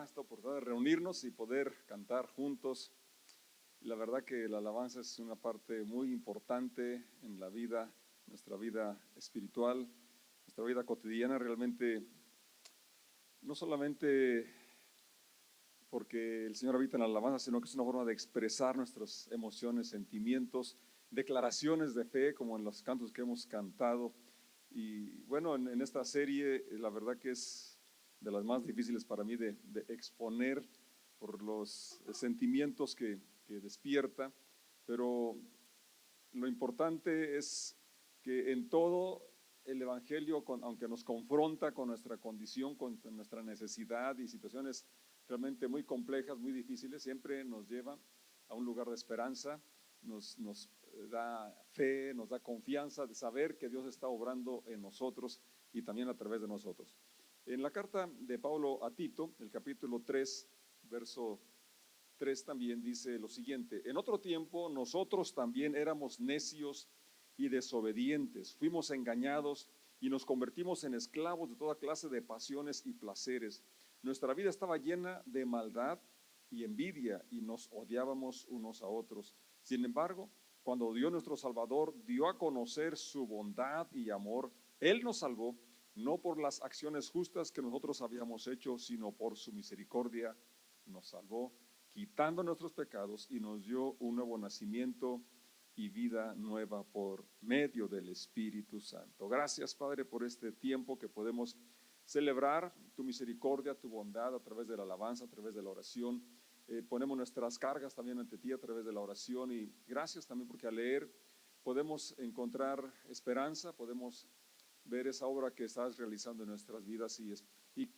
esta oportunidad de reunirnos y poder cantar juntos. La verdad que la alabanza es una parte muy importante en la vida, nuestra vida espiritual, nuestra vida cotidiana. Realmente, no solamente porque el Señor habita en la alabanza, sino que es una forma de expresar nuestras emociones, sentimientos, declaraciones de fe, como en los cantos que hemos cantado. Y bueno, en esta serie, la verdad que es de las más difíciles para mí de exponer por los sentimientos que despierta, pero lo importante es que en todo el Evangelio, aunque nos confronta con nuestra condición, con nuestra necesidad y situaciones realmente muy complejas, muy difíciles, siempre nos lleva a un lugar de esperanza, nos da fe, nos da confianza de saber que Dios está obrando en nosotros y también a través de nosotros. En la carta de Pablo a Tito, el capítulo 3, verso 3 también dice lo siguiente: en otro tiempo nosotros también éramos necios y desobedientes, fuimos engañados y nos convertimos en esclavos de toda clase de pasiones y placeres. Nuestra vida estaba llena de maldad y envidia y nos odiábamos unos a otros. Sin embargo, cuando Dios nuestro Salvador dio a conocer su bondad y amor, Él nos salvó, no por las acciones justas que nosotros habíamos hecho, sino por su misericordia nos salvó, quitando nuestros pecados, y nos dio un nuevo nacimiento y vida nueva por medio del Espíritu Santo. Gracias, Padre, por este tiempo que podemos celebrar tu misericordia, tu bondad a través de la alabanza, a través de la oración. Ponemos nuestras cargas también ante ti a través de la oración, y gracias también porque al leer podemos encontrar esperanza, podemos ver esa obra que estás realizando en nuestras vidas y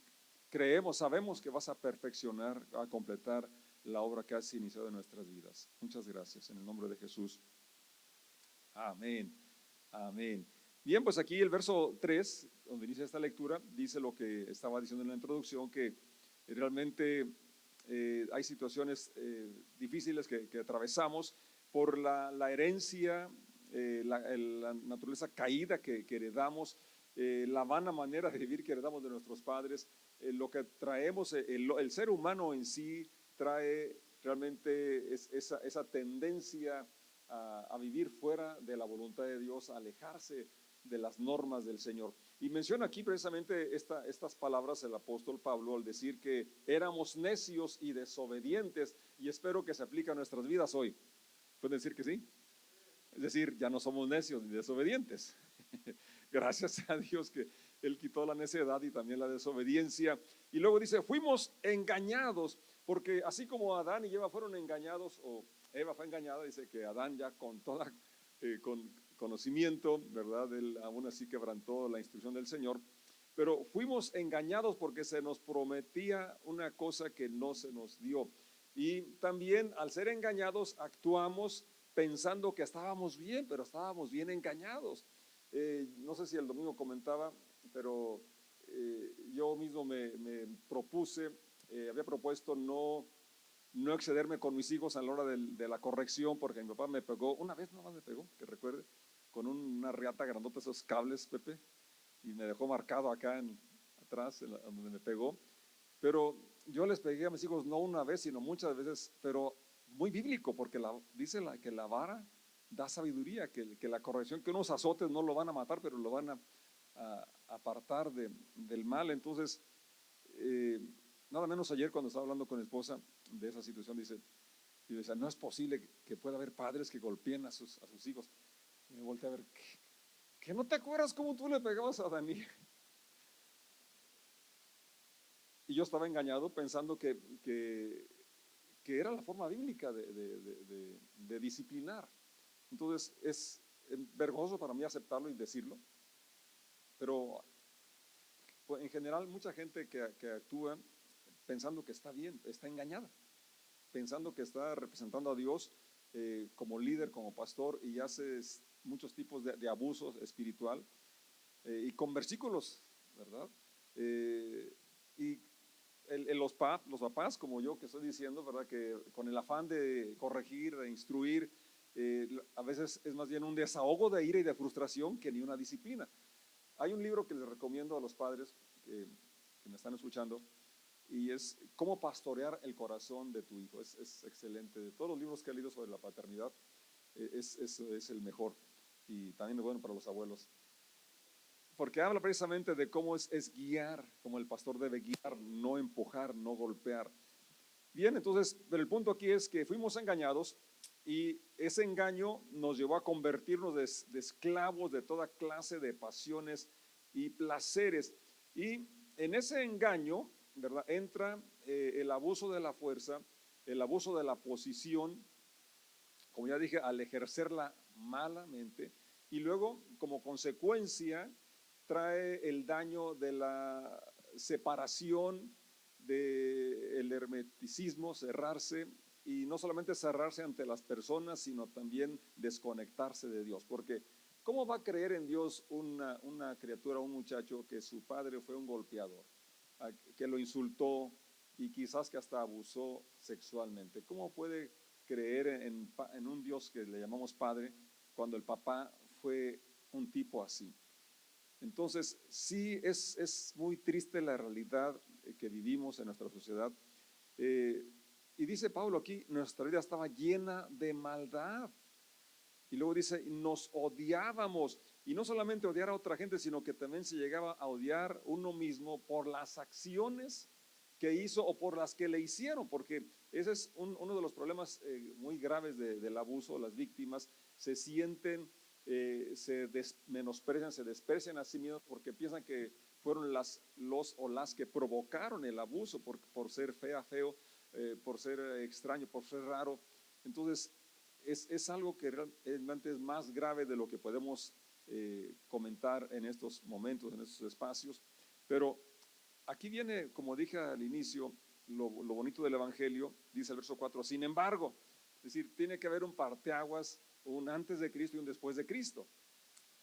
creemos, sabemos que vas a perfeccionar, a completar la obra que has iniciado en nuestras vidas. Muchas gracias, en el nombre de Jesús. Amén, amén. Bien, pues aquí el verso 3, donde inicia esta lectura, dice lo que estaba diciendo en la introducción, que realmente hay situaciones difíciles que atravesamos por la herencia, la naturaleza caída que heredamos, la vana manera de vivir que heredamos de nuestros padres, lo que traemos, el ser humano en sí trae realmente esa tendencia a vivir fuera de la voluntad de Dios, a alejarse de las normas del Señor. Y menciona aquí precisamente estas palabras el apóstol Pablo al decir que éramos necios y desobedientes, y espero que se aplique a nuestras vidas hoy. ¿Pueden decir que sí? Es decir, ya no somos necios ni desobedientes. Gracias a Dios que Él quitó la necedad y también la desobediencia. Y luego dice, fuimos engañados, porque así como Adán y Eva fueron engañados, o Eva fue engañada, dice que Adán ya con toda con conocimiento, ¿verdad? Él aún así quebrantó la instrucción del Señor, pero fuimos engañados porque se nos prometía una cosa que no se nos dio. Y también al ser engañados actuamos pensando que estábamos bien, pero estábamos bien engañados. No sé si el domingo comentaba, pero yo mismo me propuse, había propuesto no excederme con mis hijos a la hora de la corrección, porque mi papá me pegó, una vez nomás me pegó, que recuerde, con una riata grandota, esos cables, Pepe, y me dejó marcado acá atrás, donde me pegó. Pero yo les pegué a mis hijos no una vez, sino muchas veces, pero muy bíblico, porque dice que la vara da sabiduría, que la corrección, que unos azotes no lo van a matar, pero lo van a apartar del mal. Entonces, nada menos ayer cuando estaba hablando con mi esposa de esa situación, dice, y decía, no es posible que pueda haber padres que golpeen a sus hijos. Y me volteé a ver, ¿que no te acuerdas cómo tú le pegabas a Dani? Y yo estaba engañado pensando que era la forma bíblica de disciplinar. Entonces es vergonzoso para mí aceptarlo y decirlo, pero pues, en general mucha gente que actúa pensando que está bien, está engañada, pensando que está representando a Dios como líder, como pastor, y hace muchos tipos de abusos espiritual, y con versículos, ¿verdad? Y los papás, como yo que estoy diciendo, ¿verdad? Que con el afán de corregir, de instruir, a veces es más bien un desahogo de ira y de frustración que ni una disciplina. Hay un libro que les recomiendo a los padres que me están escuchando, y es cómo pastorear el corazón de tu hijo. Es excelente. De todos los libros que he leído sobre la paternidad, es el mejor, y también es bueno para los abuelos, porque habla precisamente de cómo es guiar, como el pastor debe guiar, no empujar, no golpear. Bien, entonces, pero el punto aquí es que fuimos engañados y ese engaño nos llevó a convertirnos de esclavos de toda clase de pasiones y placeres. Y en ese engaño, ¿verdad?, entra el abuso de la fuerza, el abuso de la posición, como ya dije, al ejercerla malamente, y luego, como consecuencia, trae el daño de la separación, del hermeticismo, cerrarse, y no solamente cerrarse ante las personas, sino también desconectarse de Dios, porque ¿cómo va a creer en Dios una criatura, un muchacho que su padre fue un golpeador, que lo insultó y quizás que hasta abusó sexualmente? ¿Cómo puede creer en un Dios que le llamamos Padre cuando el papá fue un tipo así? Entonces, sí, es muy triste la realidad que vivimos en nuestra sociedad. Y dice Pablo aquí, nuestra vida estaba llena de maldad. Y luego dice, nos odiábamos. Y no solamente odiar a otra gente, sino que también se llegaba a odiar uno mismo por las acciones que hizo o por las que le hicieron, porque ese es uno de los problemas muy graves del abuso. Las víctimas se sienten, menosprecian, se desprecian a sí mismos porque piensan que fueron los o las que provocaron el abuso por ser feo, por ser extraño, por ser raro. Entonces, es algo que realmente es más grave de lo que podemos comentar en estos momentos, en estos espacios. Pero aquí viene, como dije al inicio, lo bonito del Evangelio. Dice el verso 4, sin embargo, es decir, tiene que haber un parteaguas, un antes de Cristo y un después de Cristo.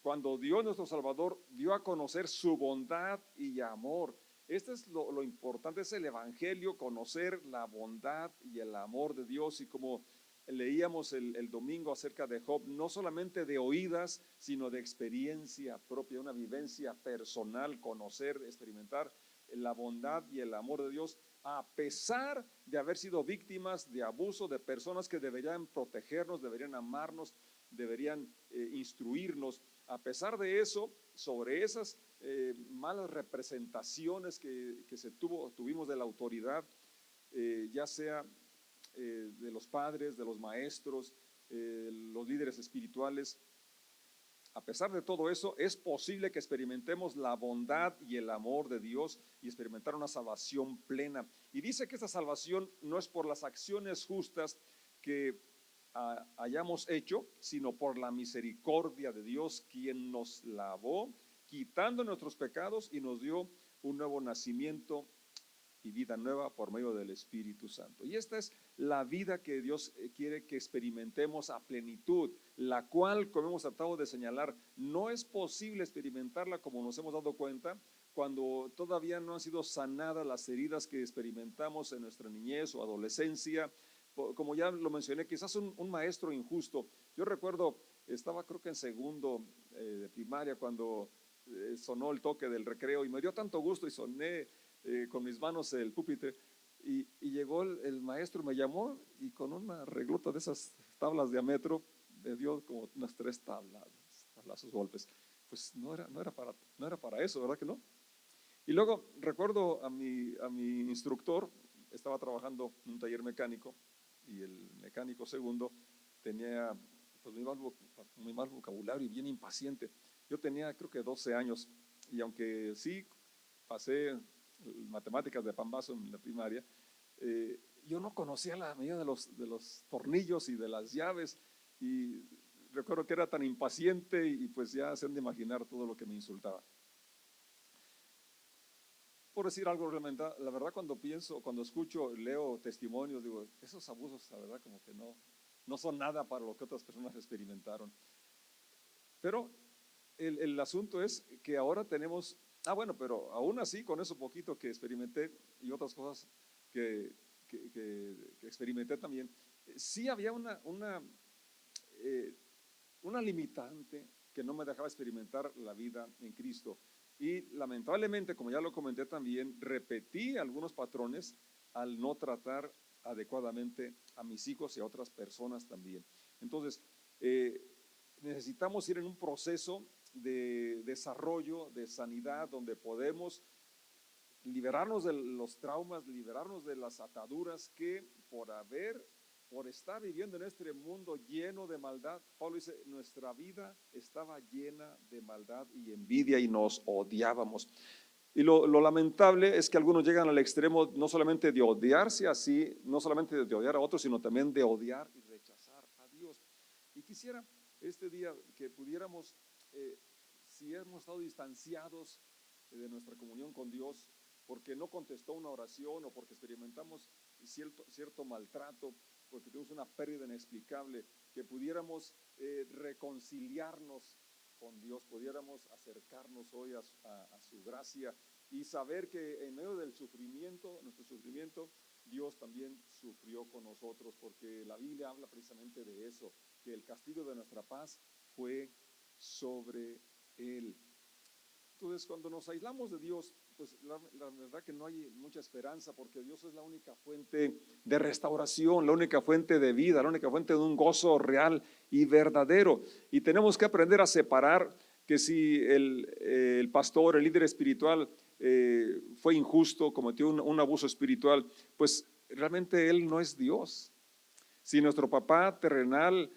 Cuando Dios nuestro Salvador dio a conocer su bondad y amor. Este es lo importante, es el Evangelio, conocer la bondad y el amor de Dios. Y como leíamos el domingo acerca de Job, no solamente de oídas, sino de experiencia propia, una vivencia personal, conocer, experimentar la bondad y el amor de Dios, a pesar de haber sido víctimas de abuso de personas que deberían protegernos, deberían amarnos, deberían instruirnos. A pesar de eso, sobre esas malas representaciones que tuvimos de la autoridad, ya sea de los padres, de los maestros, los líderes espirituales, a pesar de todo eso, es posible que experimentemos la bondad y el amor de Dios y experimentar una salvación plena. Y dice que esta salvación no es por las acciones justas que hayamos hecho, sino por la misericordia de Dios, quien nos lavó, quitando nuestros pecados y nos dio un nuevo nacimiento y vida nueva por medio del Espíritu Santo. Y esta es la vida que Dios quiere que experimentemos a plenitud, la cual, como hemos tratado de señalar, no es posible experimentarla, como nos hemos dado cuenta, cuando todavía no han sido sanadas las heridas que experimentamos en nuestra niñez o adolescencia. Como ya lo mencioné, quizás un maestro injusto. Yo recuerdo, estaba creo que en segundo de primaria cuando sonó el toque del recreo y me dio tanto gusto y soné con mis manos el pupitre y llegó el maestro, me llamó y con una reglota de esas tablas de a metro me dio como unas 3 tablazos, golpes. Pues no era para eso, ¿verdad que no? Y luego recuerdo a mi instructor, estaba trabajando en un taller mecánico y el mecánico segundo tenía pues muy mal vocabulario y bien impaciente. Yo tenía creo que 12 años y aunque sí pasé matemáticas de pambazo en la primaria, yo no conocía la medida de los tornillos y de las llaves, y recuerdo que era tan impaciente y pues ya se han de imaginar todo lo que me insultaba. Por decir algo, la verdad cuando escucho, leo testimonios, digo, esos abusos, la verdad como que no son nada para lo que otras personas experimentaron. Pero el asunto es que ahora tenemos, bueno, pero aún así, con eso poquito que experimenté y otras cosas que experimenté también, sí había una limitante que no me dejaba experimentar la vida en Cristo. Y lamentablemente, como ya lo comenté también, repetí algunos patrones al no tratar adecuadamente a mis hijos y a otras personas también. Entonces, necesitamos ir en un proceso de desarrollo, de sanidad, donde podemos liberarnos de los traumas, liberarnos de las ataduras que por estar viviendo en este mundo lleno de maldad. Pablo dice, nuestra vida estaba llena de maldad y envidia y nos odiábamos. Y lo lamentable es que algunos llegan al extremo no solamente de odiarse así, no solamente de odiar a otros, sino también de odiar y rechazar a Dios. Y quisiera este día que pudiéramos, si hemos estado distanciados de nuestra comunión con Dios, porque no contestó una oración o porque experimentamos cierto maltrato, porque tuvimos una pérdida inexplicable, que pudiéramos reconciliarnos con Dios, pudiéramos acercarnos hoy a su gracia y saber que en medio del sufrimiento, nuestro sufrimiento, Dios también sufrió con nosotros, porque la Biblia habla precisamente de eso, que el castigo de nuestra paz fue sobre Él. Entonces, cuando nos aislamos de Dios, pues la verdad que no hay mucha esperanza, porque Dios es la única fuente de restauración, la única fuente de vida, la única fuente de un gozo real y verdadero. Y tenemos que aprender a separar que si el pastor, el líder espiritual fue injusto, cometió un abuso espiritual, pues realmente él no es Dios. Si nuestro papá terrenal,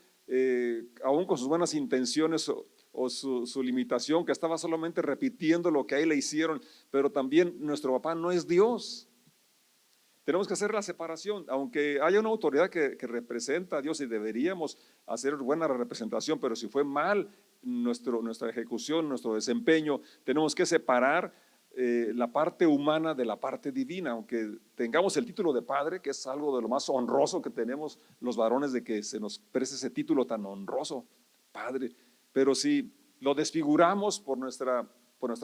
aún con sus buenas intenciones o su limitación, que estaba solamente repitiendo lo que a él le hicieron, pero también nuestro papá no es Dios. Tenemos que hacer la separación, aunque haya una autoridad que representa a Dios y deberíamos hacer buena representación, pero si fue mal nuestra ejecución, nuestro desempeño, tenemos que separar la parte humana de la parte divina. Aunque tengamos el título de padre, que es algo de lo más honroso que tenemos los varones, de que se nos preste ese título tan honroso, padre, pero si lo desfiguramos por nuestra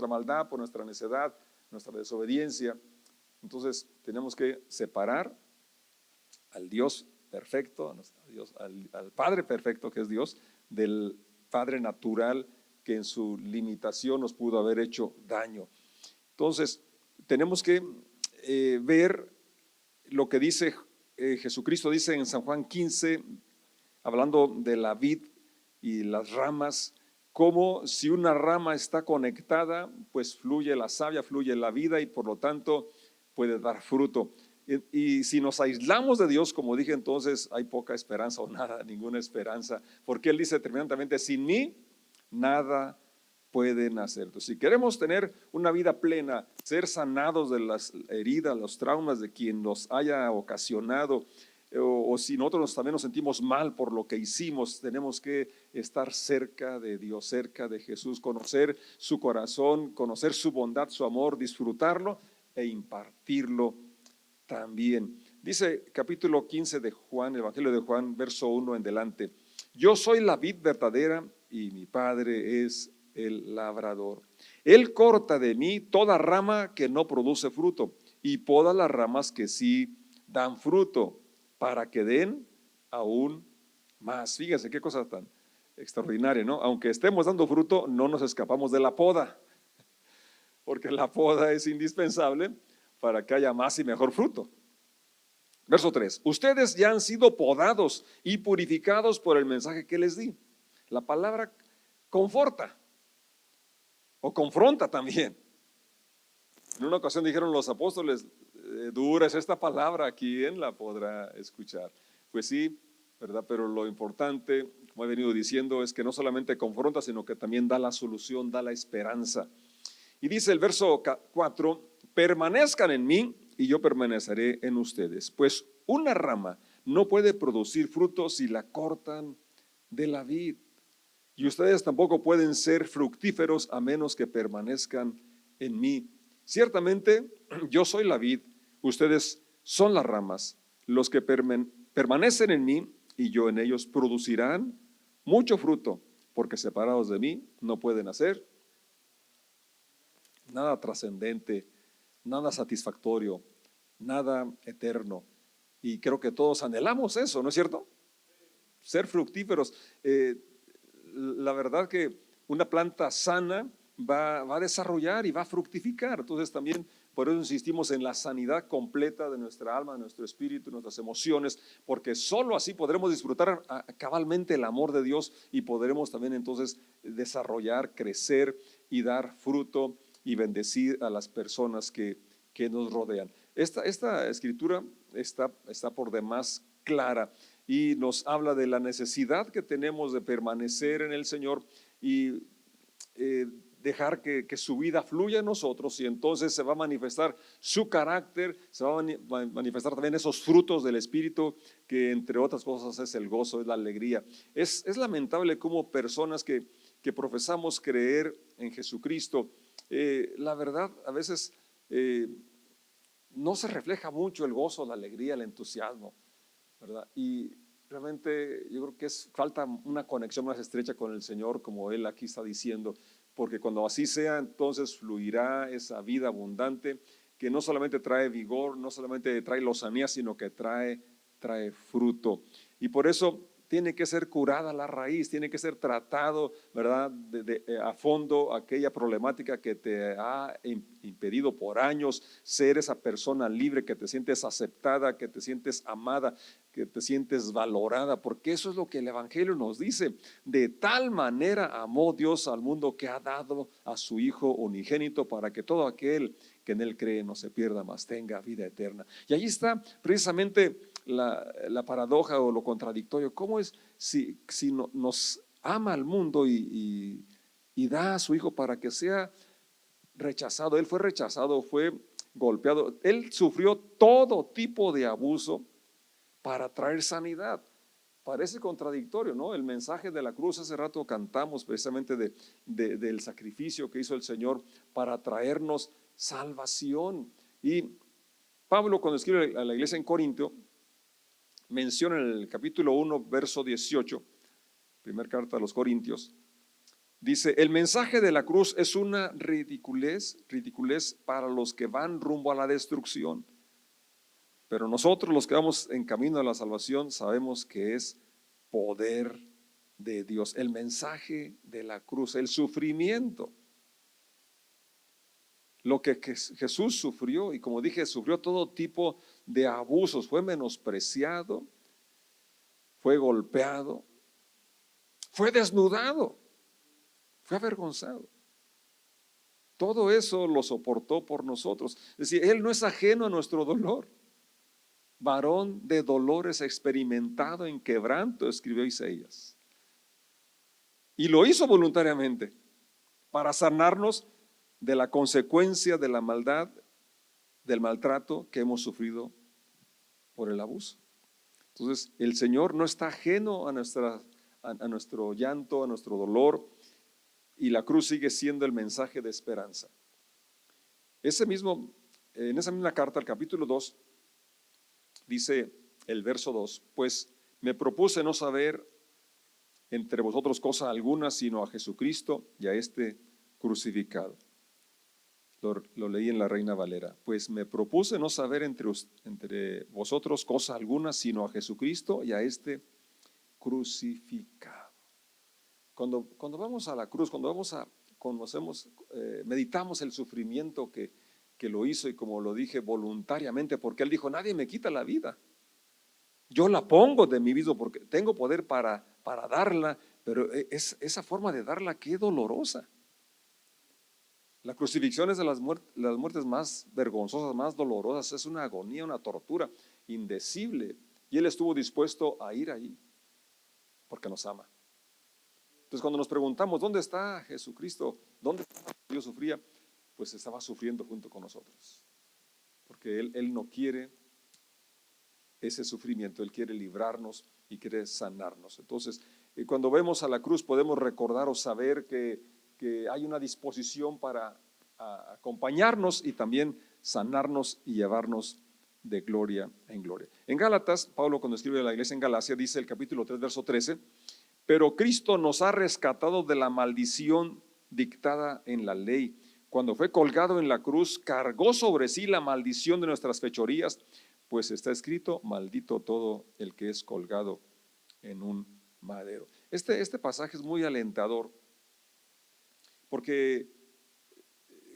maldad, por nuestra necedad, nuestra desobediencia, entonces tenemos que separar al Dios perfecto, al Padre perfecto que es Dios, del Padre natural que en su limitación nos pudo haber hecho daño. Entonces tenemos que ver lo que dice Jesucristo, dice en San Juan 15, hablando de la vid y las ramas, como si una rama está conectada, pues fluye la savia, fluye la vida y por lo tanto puede dar fruto. Y si nos aislamos de Dios, como dije, entonces hay poca esperanza o nada, ninguna esperanza, porque Él dice terminantemente, sin mí nada pueden hacer. Entonces, si queremos tener una vida plena, ser sanados de las heridas, los traumas de quien nos haya ocasionado, o si nosotros también nos sentimos mal por lo que hicimos, tenemos que estar cerca de Dios, cerca de Jesús, conocer su corazón, conocer su bondad, su amor, disfrutarlo e impartirlo también. Dice capítulo 15 de Juan, Evangelio de Juan, verso 1 en delante: yo soy la vid verdadera y mi Padre es el labrador. Él corta de mí toda rama que no produce fruto y poda las ramas que sí dan fruto, para que den aún más. Fíjense qué cosa tan extraordinaria, ¿no? Aunque estemos dando fruto, no nos escapamos de la poda, porque la poda es indispensable para que haya más y mejor fruto. Verso 3: ustedes ya han sido podados y purificados por el mensaje que les di. La palabra conforta o confronta también. En una ocasión dijeron los apóstoles, dura es esta palabra, ¿quién la podrá escuchar? Pues sí, ¿verdad? Pero lo importante, como he venido diciendo, es que no solamente confronta, sino que también da la solución, da la esperanza. Y dice el verso 4: permanezcan en mí y yo permaneceré en ustedes, pues una rama no puede producir fruto si la cortan de la vid, y ustedes tampoco pueden ser fructíferos a menos que permanezcan en mí. Ciertamente yo soy la vid, ustedes son las ramas. Los que permanecen en mí y yo en ellos producirán mucho fruto, porque separados de mí no pueden hacer nada trascendente, nada satisfactorio, nada eterno. Y creo que todos anhelamos eso, ¿no es cierto? Ser fructíferos. La verdad que una planta sana va a desarrollar y va a fructificar. Entonces también por eso insistimos en la sanidad completa de nuestra alma, de nuestro espíritu, de nuestras emociones, porque solo así podremos disfrutar cabalmente el amor de Dios y podremos también entonces desarrollar, crecer y dar fruto y bendecir a las personas que nos rodean. Esta escritura está por demás clara y nos habla de la necesidad que tenemos de permanecer en el Señor y dejar que su vida fluya en nosotros, y entonces se va a manifestar su carácter, se va a manifestar también esos frutos del Espíritu, que entre otras cosas es el gozo, es la alegría. Es lamentable cómo personas que profesamos creer en Jesucristo, la verdad a veces no se refleja mucho el gozo, la alegría, el entusiasmo, ¿verdad? Y realmente yo creo que falta una conexión más estrecha con el Señor, como Él aquí está diciendo, porque cuando así sea, entonces fluirá esa vida abundante que no solamente trae vigor, no solamente trae lozanía, sino que trae fruto. Y por eso tiene que ser curada la raíz, tiene que ser tratado, ¿verdad?, a fondo aquella problemática que te ha impedido por años ser esa persona libre, que te sientes aceptada, que te sientes amada, que te sientes valorada, porque eso es lo que el Evangelio nos dice. De tal manera amó Dios al mundo que ha dado a su Hijo unigénito, para que todo aquel que en Él cree no se pierda, mas tenga vida eterna. Y ahí está precisamente la paradoja o lo contradictorio. ¿Cómo es si nos ama al mundo y da a su Hijo para que sea rechazado? Él fue rechazado, fue golpeado, Él sufrió todo tipo de abuso para traer sanidad. Parece contradictorio, ¿no? El mensaje de la cruz, hace rato cantamos precisamente del sacrificio que hizo el Señor para traernos salvación. Y Pablo, cuando escribe a la iglesia en Corinto, menciona en el capítulo 1, verso 18, primera carta a los Corintios, dice: el mensaje de la cruz es una ridiculez para los que van rumbo a la destrucción, pero nosotros, los que vamos en camino a la salvación, sabemos que es poder de Dios. El mensaje de la cruz, el sufrimiento, lo que Jesús sufrió, y como dije, sufrió todo tipo de abusos, fue menospreciado, fue golpeado, fue desnudado, fue avergonzado. Todo eso lo soportó por nosotros. Es decir, Él no es ajeno a nuestro dolor. Varón de dolores, experimentado en quebranto, escribió Isaías. Y lo hizo voluntariamente para sanarnos de la consecuencia de la maldad, del maltrato que hemos sufrido por el abuso. Entonces, el Señor no está ajeno a nuestro llanto, a nuestro dolor, y la cruz sigue siendo el mensaje de esperanza. En esa misma carta, el capítulo 2, dice el verso 2: pues me propuse no saber entre vosotros cosa alguna, sino a Jesucristo y a este crucificado. Lo leí en la Reina Valera. Pues me propuse no saber entre vosotros cosa alguna, sino a Jesucristo y a este crucificado. Cuando vamos a la cruz, meditamos el sufrimiento que lo hizo, y como lo dije, voluntariamente, porque Él dijo: nadie me quita la vida, yo la pongo de mi vida, porque tengo poder para darla, pero esa forma de darla, qué dolorosa. La crucifixión es de las muertes más vergonzosas, más dolorosas. Es una agonía, una tortura indecible, y Él estuvo dispuesto a ir ahí porque nos ama. Entonces, cuando nos preguntamos ¿dónde está Jesucristo? ¿Dónde está Dios sufría? Pues estaba sufriendo junto con nosotros, porque Él no quiere ese sufrimiento. Él quiere librarnos y quiere sanarnos. Entonces, cuando vemos a la cruz, podemos recordar o saber que hay una disposición para acompañarnos y también sanarnos y llevarnos de gloria en gloria. En Gálatas, Pablo, cuando escribe a la iglesia en Galacia, dice el capítulo 3, verso 13: pero Cristo nos ha rescatado de la maldición dictada en la ley. Cuando fue colgado en la cruz, cargó sobre sí la maldición de nuestras fechorías, pues está escrito: maldito todo el que es colgado en un madero. Este pasaje es muy alentador, porque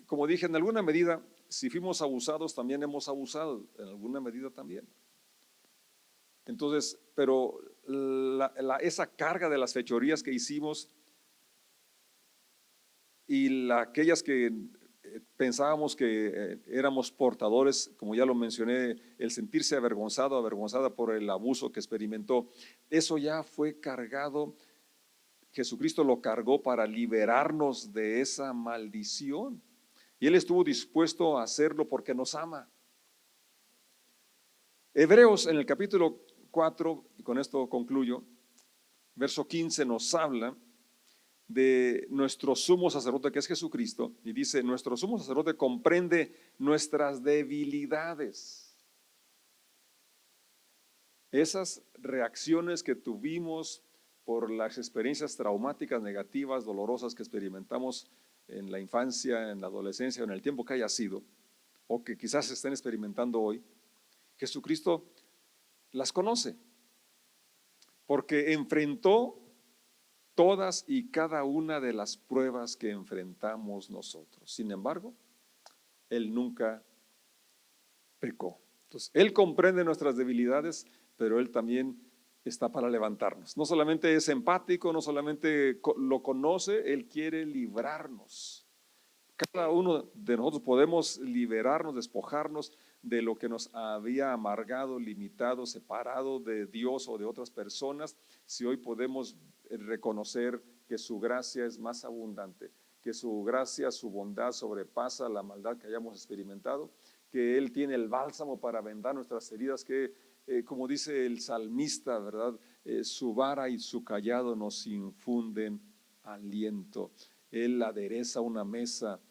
como dije, en alguna medida, si fuimos abusados, también hemos abusado, en alguna medida también. Entonces, pero esa carga de las fechorías que hicimos y aquellas que pensábamos que éramos portadores, como ya lo mencioné, el sentirse avergonzado, avergonzada por el abuso que experimentó, eso ya fue cargado. Jesucristo lo cargó para liberarnos de esa maldición. Y Él estuvo dispuesto a hacerlo porque nos ama. Hebreos en el capítulo 4, y con esto concluyo, verso 15 nos habla de nuestro sumo sacerdote que es Jesucristo, y dice: nuestro sumo sacerdote comprende nuestras debilidades. Esas reacciones que tuvimos por las experiencias traumáticas, negativas, dolorosas que experimentamos en la infancia, en la adolescencia, en el tiempo que haya sido, o que quizás se estén experimentando hoy, Jesucristo las conoce, porque enfrentó todas y cada una de las pruebas que enfrentamos nosotros. Sin embargo, Él nunca pecó. Entonces, Él comprende nuestras debilidades, pero Él también está para levantarnos. No solamente es empático, no solamente lo conoce, Él quiere librarnos. Cada uno de nosotros podemos liberarnos, despojarnos de lo que nos había amargado, limitado, separado de Dios o de otras personas, si hoy podemos reconocer que su gracia es más abundante, que su gracia, su bondad sobrepasa la maldad que hayamos experimentado, que Él tiene el bálsamo para vendar nuestras heridas, que como dice el salmista, ¿verdad? Su vara y su cayado nos infunden aliento. Él adereza una mesa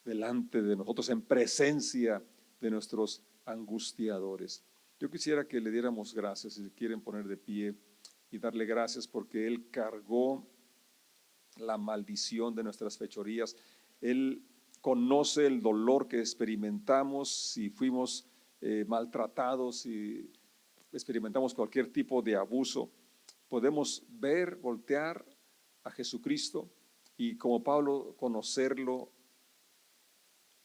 delante de nosotros en presencia de nuestros angustiadores. Yo quisiera que le diéramos gracias, si quieren poner de pie y darle gracias, porque Él cargó la maldición de nuestras fechorías. Él conoce el dolor que experimentamos si fuimos maltratados, si experimentamos cualquier tipo de abuso. Podemos ver, voltear a Jesucristo y, como Pablo, conocerlo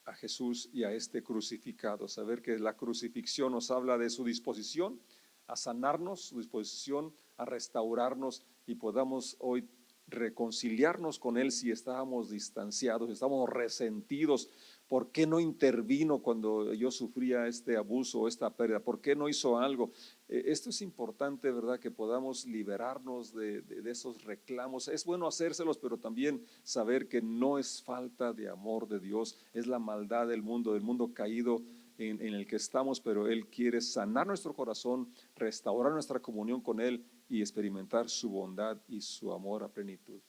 a Jesús y a este crucificado, saber que la crucifixión nos habla de su disposición a sanarnos, su disposición a restaurarnos, y podamos hoy reconciliarnos con Él si estábamos distanciados, si estábamos resentidos. ¿Por qué no intervino cuando yo sufría este abuso, esta pérdida? ¿Por qué no hizo algo? Esto es importante, ¿verdad? Que podamos liberarnos de esos reclamos. Es bueno hacérselos, pero también saber que no es falta de amor de Dios, es la maldad del mundo caído en el que estamos, pero Él quiere sanar nuestro corazón, restaurar nuestra comunión con Él y experimentar su bondad y su amor a plenitud.